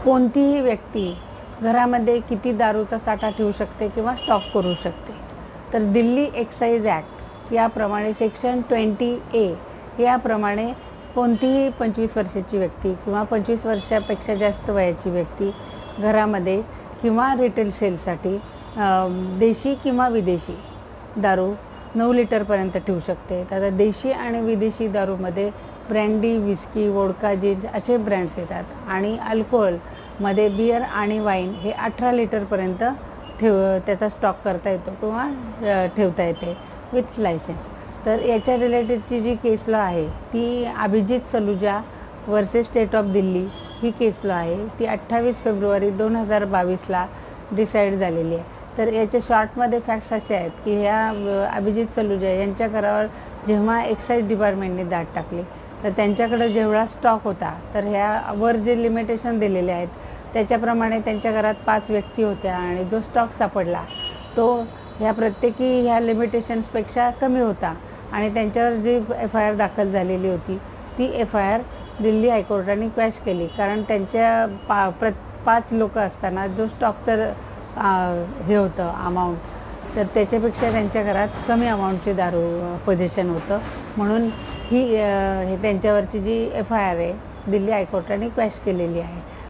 कोणतीही व्यक्ती घरामध्ये किती दारूचा साठा ठेवू शकते किंवा स्टॉक करू शकते. तर दिल्ली एक्साईज ॲक्ट याप्रमाणे सेक्शन 20A याप्रमाणे कोणतीही 25 वर्षाची व्यक्ती किंवा 25 वर्षापेक्षा जास्त वयाची व्यक्ती घरामध्ये किंवा रिटेल सेलसाठी देशी किंवा विदेशी दारू 9 लिटरपर्यंत ठेवू शकते. तर देशी आणि विदेशी दारूमध्ये ब्रँडी, विस्की, वोडका, जिन असे ब्रँड्स येतात आणि अल्कोहोलमध्ये बियर आणि वाईन हे 18 लिटरपर्यंत त्याचा स्टॉक करता येतो किंवा ठेवता येते विथ लायसन्स. तर याच्या रिलेटेडची जी केस लॉ आहे ती Abhijit Saluja versus state of Delhi he case law आहे. ती 28 फेब्रुवारी 2022ला डिसाईड झालेली आहे. तर याचे शॉर्टमध्ये फॅक्ट्स असे आहेत की ह्या अभिजित सलुजा यांच्या घरावर जेव्हा एक्साईज डिपार्टमेंटने दाद टाकली तर त्यांच्याकडे जेवढा स्टॉक होता तर ह्यावर जे लिमिटेशन दिलेले आहेत त्याच्याप्रमाणे त्यांच्या घरात 5 व्यक्ती होत्या आणि जो स्टॉक सापडला तो ह्या प्रत्येकी ह्या लिमिटेशन्सपेक्षा कमी होता आणि त्यांच्यावर जी FIR दाखल झालेली होती ती FIR दिल्ली हायकोर्टाने क्वॅश केली. कारण त्यांच्या 5 लोक असताना जो स्टॉकचं हे होतं अमाऊंट तर त्याच्यापेक्षा त्यांच्या घरात कमी अमाऊंटची दारू पोझिशन होतं. म्हणून ही त्यांच्यावरची जी FIR आहे दिल्ली हायकोर्टाने क्वॅश केलेली आहे.